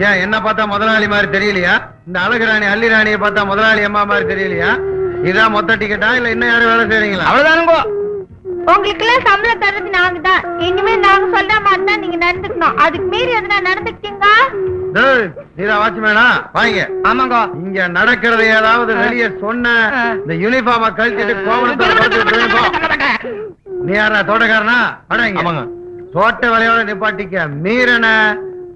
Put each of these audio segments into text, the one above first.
ஏன் என்ன பார்த்தா முதலாளி மாதிரி தெரியலையா? இந்த அழகுராணி அள்ளி ராணியை பார்த்தா முதலாளி அம்மா மாதிரி தெரியலையா? இதான் மொத்த டிக்கெட்டா இல்ல இன்னும் யாரும் வேலை செய்றீங்களா? அவ்வளவுதானுங்கோ. உங்களுக்கு எல்லாம் சம்பளம் தர்றது நாங்க தான். இனிமே நாங்க சொல்ற மாதிரி தான் நீங்க நடந்துக்கணும். அதுக்கு மீறி எதுனா நடந்துக்கிட்டீங்க நீதான் வாட்ச்மேனா? வாங்க. ஆமாங்க. இங்க நடக்கிறது ஏதாவது வெளியே சொன்ன இந்த யூனிஃபார்ம கழிச்சிட்டு கோவணத்தோட நீ யாரா தோட்டக்காரனா? ஆமாங்க. தோட்ட வேலையோட நிப்பாட்டிக்க. மீறன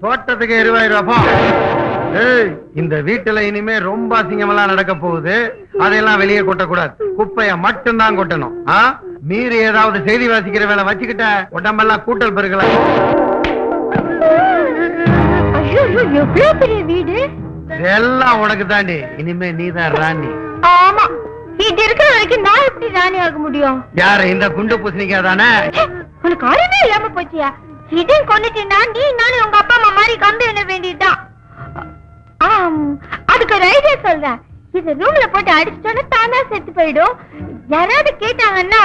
தோட்டத்துக்கு 20,000 ரூபாய். இந்த வீட்டுல இனிமே ரொம்ப அசிங்கமெல்லாம் நடக்க போகுது. அதையெல்லாம் வெளியே கொட்டக்கூடாது. குப்பைய மட்டும்தான் கொட்டணும். மீறி ஏதாவது செய்தி வாசிக்கிற வேலை வச்சுக்கிட்ட உடம்பெல்லாம் கூட்டல் பெருக்கல. எவ்வளவு பெரிய வீடு! எல்லாம் உனக்கு தாண்டி. இனிமே நீதான் ராணி. ஆமா, இது இருக்கிற வரைக்கும் நான் எப்படி ராணி ஆக முடியும்? யாரு? இந்த குண்டு பூசணிக்கா தானே? உனக்கு அறிவே இல்லாம போச்சியா? இதையும் கொண்டுட்டீங்கன்னா நீ நானும் உங்க அப்பா அம்மா மாதிரி கம்பி என்ன வேண்டியதுதான். அதுக்கு ஒரு ஐடியா சொல்றேன். இது ரூம்ல போட்டு அடிச்சுட்டோன்னா தானா செத்து போயிடும். யாராவது கேட்டாங்கன்னா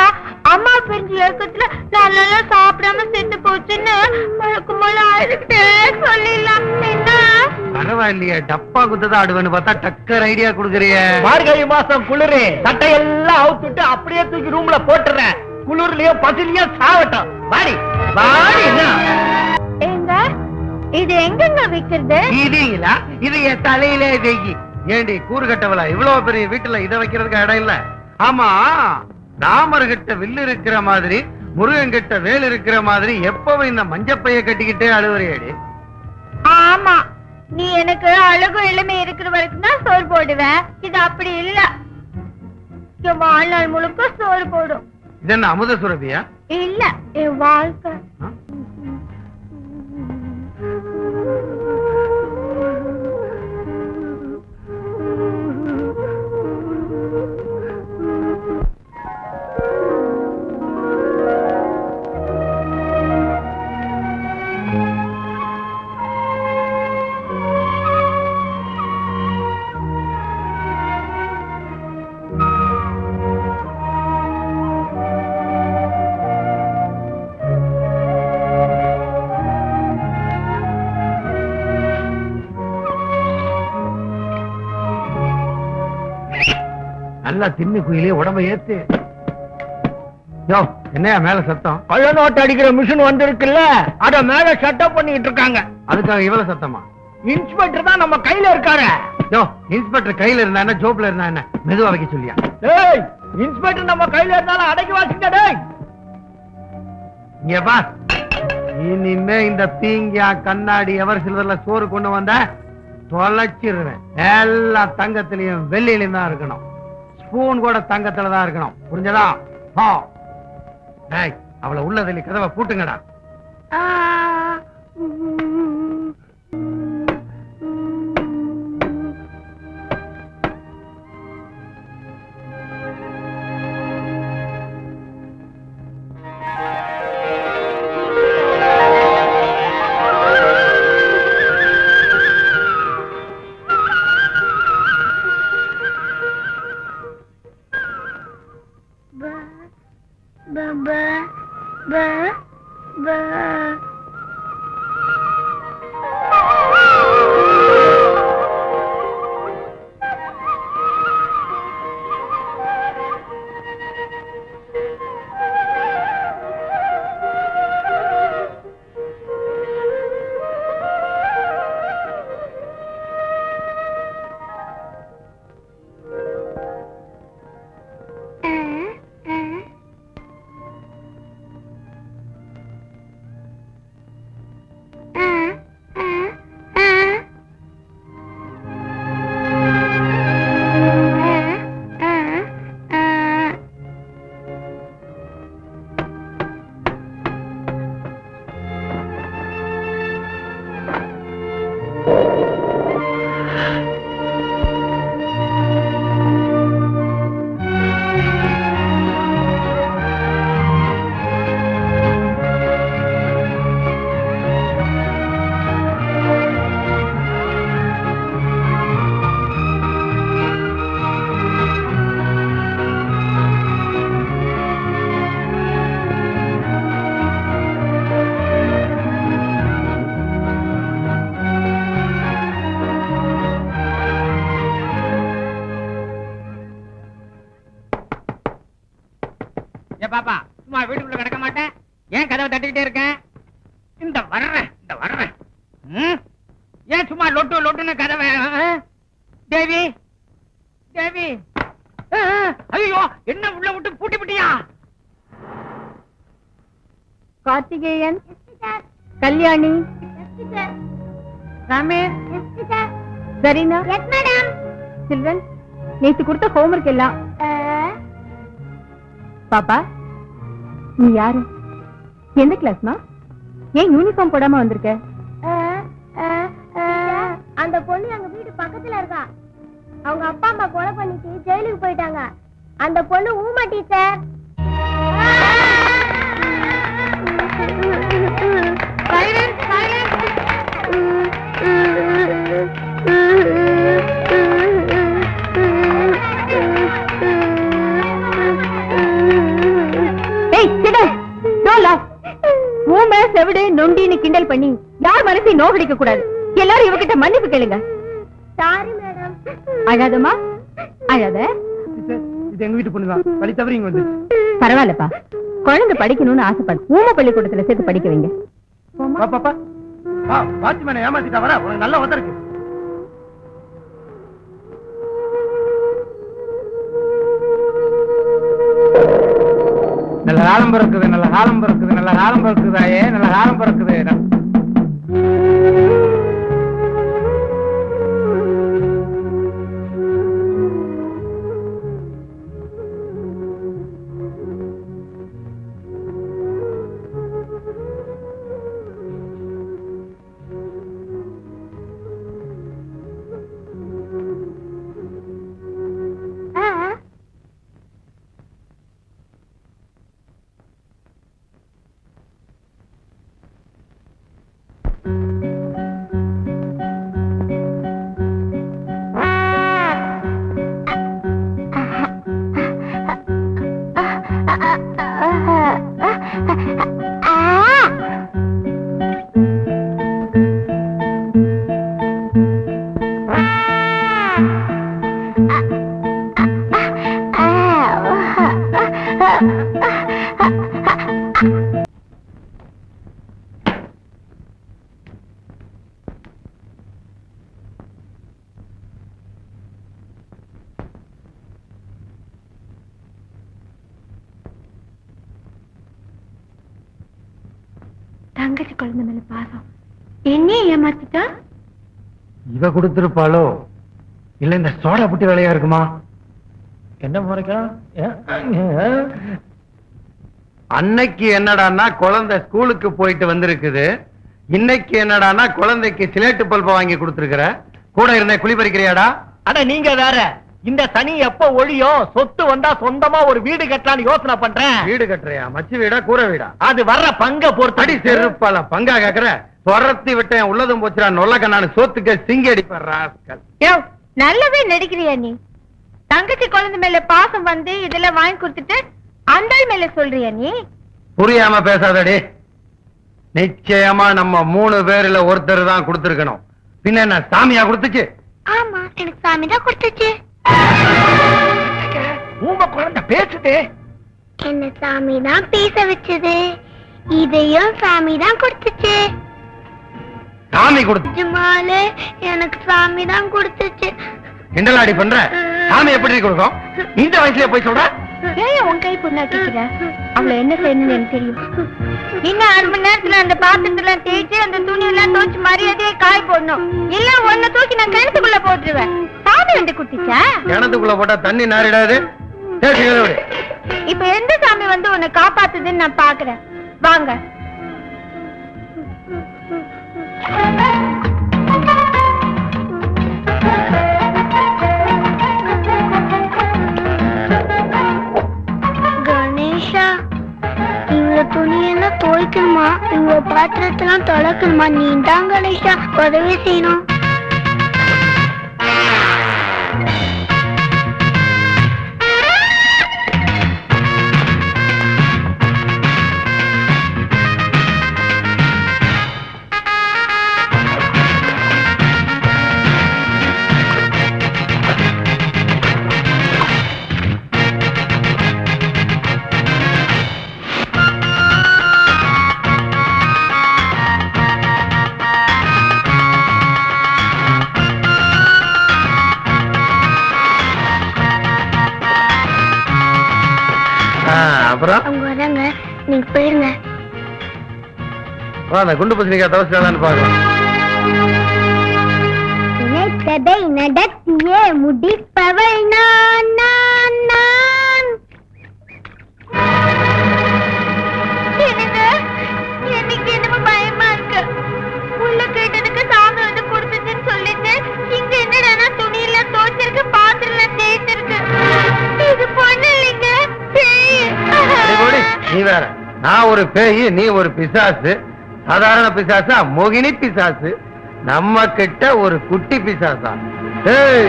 அம்மா பிரிஞ்சு ஏக்கத்துல நல்லா சாப்பிடாம செத்து போச்சுன்னு மழக்குமல அழுகிட்டே சொல்லிடலாம். என்ன பரவாயில்லையே, டப்பா குத்ததான் ஆடுவேன்னு பார்த்தா டக்கர் ஐடியா கொடுக்குறிய. மார்கழி மாசம் குளிரு, சட்டையெல்லாம் அவுத்துட்டு அப்படியே தூக்கி ரூம்ல போட்டுறேன். குளிர்லயோ பசிலையோ சாவட்டும். வாடி வாடி. எங்க இது எங்கங்க விக்கிறது? இதுங்களா? இது என் தலையிலே தேக்கி. ஏண்டி கூறு கட்டவளா? இவ்வளவு பெரிய வீட்டுல இதை வைக்கிறதுக்கு இடம் இல்ல. ஆமா, ராமர்கிட்ட வில்லு இருக்கிற மாதிரி முருகன் கிட்ட வேல் இருக்கிற மாதிரி எப்பவும் இந்த மஞ்சப்பைய கட்டிக்கிட்டே அழுவுறியடி. ஆமா, நீ எனக்கு அழகு எளிமை இருக்கிற வரைக்கும் தான் சோறு போடுவேன். இது அப்படி இல்ல, வாழ்நாள் முழுக்க சோறு போடும். இது என்ன அமுத சுரபியா? இல்ல, என் வாழ்க்கை. நல்லா தின்னு குயிலே உடம்ப ஏத்து. யோ, என்னையா மேல சத்தம்? கள்ள நோட்டு அடிக்கிற மிஷின் வந்து இருக்குல்ல, அத மேல செட்டப் பண்ணிட்டு இருக்காங்க. அதுக்காக இவ்வளவு சத்தமா? இன்ஸ்பெக்டர் தான் நம்ம கையில இருக்காரு. யோ, இன்ஸ்பெக்டர் கையில இருந்தா என்ன, ஜோப்ல இருந்தா என்ன? மெதுவா வைக்க சொல்லியா? டேய், இன்ஸ்பெக்டர் நம்ம கையில இருந்தாலும் அடக்கி வாசிங்க. டேய், இங்க பா. இனிமே இந்த பீங்கியா கண்ணாடி எவர் சில்வர்ல சோறு கொண்டு வந்த தொலைச்சிருவேன். எல்லா தங்கத்திலையும் வெள்ளியிலும் தான் இருக்கணும். ஸ்பூன் கூட தங்கத்துல தான் இருக்கணும். புரிஞ்சதா? அவளை உள்ளதில் கதவை பூட்டுங்கடா. இந்த வர்றேன் ஏன் சும்மா லொட்டு லொட்டுன்னு கதவை தேவி தேவி ஐயோ என்ன உள்ள விட்டு பூட்டி விட்டியா? கார்த்திகேயன், கல்யாணி, ரமேஷ், சரினா, சில்வன், நேத்து கொடுத்த ஹோம்வொர்க் எல்லாம். பாப்பா, நீ யாரு? எந்த கிளாஸ்மா? ஏன் யூனிஃபார்ம் போடாம வந்திருக்க? அந்த பொண்ணு எங்க வீடு பக்கத்துல இருக்கா. அவங்க அப்பா அம்மா கொலை பண்ணிட்டு ஜெயிலுக்கு போயிட்டாங்க. அந்த பொண்ணு ஊமா டீச்சர். செவிடு நொண்டின்னு கிண்டல் பண்ணி யார் மனசை நோகடிக்க கூடாது. எல்லாரும் இவகிட்ட மன்னிப்பு கேளுங்க. Sorry madam. அழாதமா, அழாத. இது எங்க வீட்டு பொண்ணுதான், வழி தவறி இங்க வந்து. பரவாயில்லப்பா, குழந்தை படிக்கணும்னு ஆசைப்படு. ஊம பள்ளிக்கூடத்துல சேர்த்து படிக்க வைங்க. பாப்பா வாட்ச்மேனை ஏமாத்திட்டா வர, உனக்கு நல்ல வந்த இருக்கு. நல்ல காலம் பிறக்குது, நல்ல காலம் பிறக்குது, நல்ல காலம் பிறக்குதாயே, நல்ல காலம் பிறக்குது. தங்கச்சி குழந்தை மேல பாசம் என்னையே ஏமாத்திட்டா. இவ கொடுத்திருப்பாளோ இல்ல இந்த சோடா புட்டி வேலையா இருக்குமா? என்ன முறைக்கா? அன்னைக்கு என்னடான்னா குழந்தை ஸ்கூலுக்கு போயிட்டு வந்திருக்குது. இன்னைக்கு என்னடான்னா குழந்தைக்கு சிலேட்டு பல்ப வாங்கி கொடுத்திருக்கிற. கூட இருந்த குழி பறிக்கிறியாடா? அட நீங்க வேற. இந்த சனி எப்ப ஒழியும், சொத்து வந்தா சொந்தமா ஒரு வீடு கட்டலான்னு யோசனை பண்றேன். வீடு கட்டுறியா? மச்சு வீடா கூரை வீடா? அது வர்ற பங்க பொறுத்து. அடி செருப்பால பங்கா கேக்குற? துரத்தி விட்டேன் உள்ளதும் போச்சுடா நொல்ல கண்ணானு சோத்துக்க சிங்கடி பண்றாஸ்கள். நல்லாவே நடிக்கிறியா நீ? தங்கச்சி குழந்தை மேல பாசம் வந்து இதெல்லாம் வாங்கி கொடுத்துட்டு அந்த மேல சொல்றியா நீ? புரியாம பேசாதடி. நிச்சயமா நம்ம 3 பேர்ல ஒருத்தர் தான் கொடுத்திருக்கணும். பின்ன என்ன சாமியா கொடுத்துச்சு? ஆமா, எனக்கு சாமி தான் கொடுத்துச்சு. உங்க குழந்தை பேசுது. என்ன சாமி தான் பேச வச்சது. இதையும் சாமி தான் கொடுத்துச்சு. சாமி கொடுத்து நிஜமாலே எனக்கு சாமி தான் கொடுத்துச்சு. கிண்டலாடி பண்ற? சாமி எப்படி கொடுக்கும்? இந்த வயசுல போய் சொல்ற? ஏன் உன் கை புண்ணாக்கிக்கிற? அவளை என்ன செய்யணும்னு எனக்கு தெரியும். இன்னும் 1/2 மணி நேரத்துல அந்த பாத்திரத்தெல்லாம் தேய்ச்சி அந்த துணி எல்லாம் தோச்சு மரியாதையே காய போடணும். இல்ல ஒன்ன தூக்கி நான் கிணத்துக்குள்ள போட்டுருவேன். சாமி வந்து குட்டிச்சா? கிணத்துக்குள்ள போட்டா தண்ணி நாரிடாது. இப்ப எந்த சாமி வந்து உன்னை காப்பாத்துதுன்னு நான் பாக்குறேன். வாங்க. கணேஷா, இவ்வளவு துணியெல்லாம் துவைக்கணுமா? இவ்வளவு பாத்திரத்தெல்லாம் தொலைக்கணுமா? நீ தான் கணேஷா உதவி செய்யணும். அப்புறம் அவங்க வராங்க, நீங்க போயிருங்க. வா, நான் குண்டு பசனிக்கா தவசிட்டாலான்னு பாக்கலாம். நினைத்ததை நடத்தியே முடிப்பவள் நான் நான் நான். எனக்கு எனக்கு என்னமோ பயமா இருக்கு. உள்ள கேட்டதுக்கு சாமி வந்து கொடுத்துச்சுன்னு சொல்லிட்டு இங்க என்னடா துணியில தோச்சிருக்கு, பாத்திரல தேய்ச்சிருக்கு. இது பொண்ணு இல்லைங்க, பேய். அடி போடி, நீ வேற. நான் ஒரு பேய், நீ ஒரு பிசாசு. சாதாரண பிசாசா, மோகினி பிசாசு. நம்ம கிட்ட ஒரு குட்டி பிசாசா? ஏய்,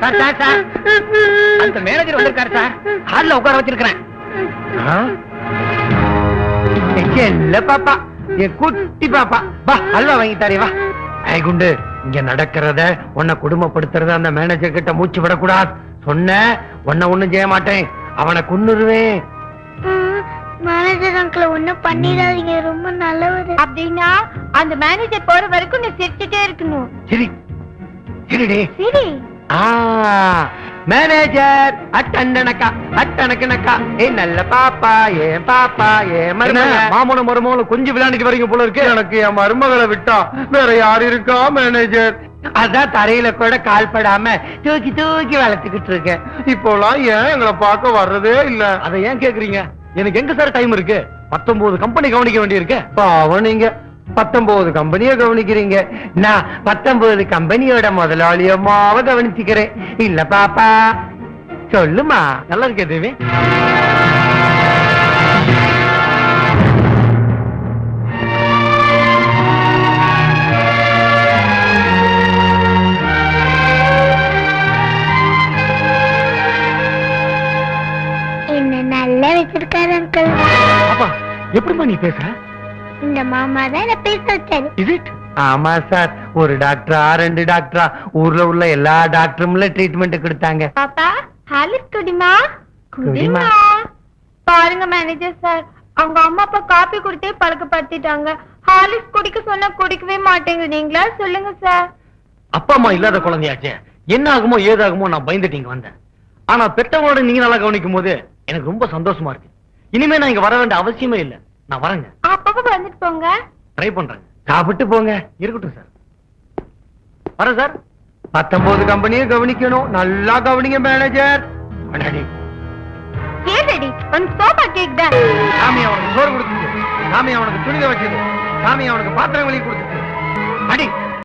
சார் சார் சார், அந்த மேனேஜர் வந்திருக்காரு சார். ஹால்ல உட்கார வச்சிருக்கிறேன். ஆ? இல்ல பாப்பா, என் குட்டி பாப்பா. வா, அல்வா வாங்கி தாரே வா. ஏய் குண்டு, இங்க நடக்கிறத உன்னை குடும்பப்படுத்துறத அந்த மேனேஜர் கிட்ட மூச்சு விடக்கூடாது. சொன்ன உன்னை ஒண்ணும் செய்ய மாட்டேன், அவனை கொன்னுருவேன். மேனேஜர் அங்கிள் ஒண்ணும் பண்ணிடாதீங்க, ரொம்ப நல்லவர். அப்படின்னா அந்த மேனேஜர் போற வரைக்கும் நீ சிரிச்சுட்டே இருக்கணும். சரி சரிடி. சரி. ஆ, மேனேஜர் அட்டண்டனக்கா அட்டனக்கனக்கா. ஏ நல்ல பாப்பா, ஏன் பாப்பா, ஏன் மருமக. மாமன மருமகளும் கொஞ்சம் விளையாண்டுட்டு வரீங்க போல இருக்கு. எனக்கு என் மருமகளை விட்டா வேற யாரு இருக்கா மேனேஜர்? அதான் தரையில கூட கால் படாம தூக்கி தூக்கி வளர்த்துக்கிட்டு இருக்கேன். இப்போலாம் ஏன் எங்களை பார்க்க வர்றதே இல்ல? அதை ஏன் கேக்குறீங்க? எனக்கு எங்க சார் டைம் இருக்கு? 19 கம்பெனி கவனிக்க வேண்டி இருக்கு. பாவம், நீங்க 19 கம்பெனியை கவனிக்கிறீங்க. நான் 19 கம்பெனியோட முதலாளியம்மாவை கவனிச்சுக்கிறேன். இல்ல பாப்பா, சொல்லுமா. நல்லா இருக்கே தேவி. என்ன நல்லா வச்சிருக்காரு அங்கிள். அப்பா, எப்படிமா நீ பேசுற? இந்த மாமா தான் என்ன பேச வச்சாரு. Is it? ஆமா சார், ஒரு டாக்டரா 2 டாக்டரா ஊர்ல உள்ள எல்லா டாக்டரும்ல ட்ரீட்மெண்ட் கொடுத்தாங்க. பாப்பா, ஹாலிஸ் குடிமா. குடிமா. பாருங்க மேனேஜர் சார், அவங்க அம்மா அப்பா காப்பி கொடுத்தே பழக்கப்படுத்திட்டாங்க. ஹாலிஸ் குடிக்க சொன்னா குடிக்கவே மாட்டேங்கிறீங்களா? சொல்லுங்க சார். அப்பா அம்மா இல்லாத குழந்தையாச்சே, என்ன ஆகுமோ ஏதாகுமோ நான் பயந்துட்டு இங்க வந்தேன். ஆனா பெற்றவங்களோட நீங்க நல்லா கவனிக்கும் போது எனக்கு ரொம்ப சந்தோஷமா இருக்கு. இனிமே நான் இங்க வர வேண்டிய அவசியமே இல்ல. நான் வரேங்க. அப்பப்ப வந்துட்டு போங்க. ட்ரை பண்றேங்க. சாப்பிட்டு போங்க. இருக்கட்டும் சார். வரேன் சார். 19 கம்பெனியை கவனிக்கணும். நல்லா கவனிங்க மேனேஜர். அடடே, ஏடி உனக்கு சோபா கேக்குதா? சாமி அவனுக்கு சோறு கொடுத்துச்சு, சாமி அவனுக்கு துணித வச்சது, சாமி அவனுக்கு பாத்திரம் வெளியே கொடுத்துச்சு. அடி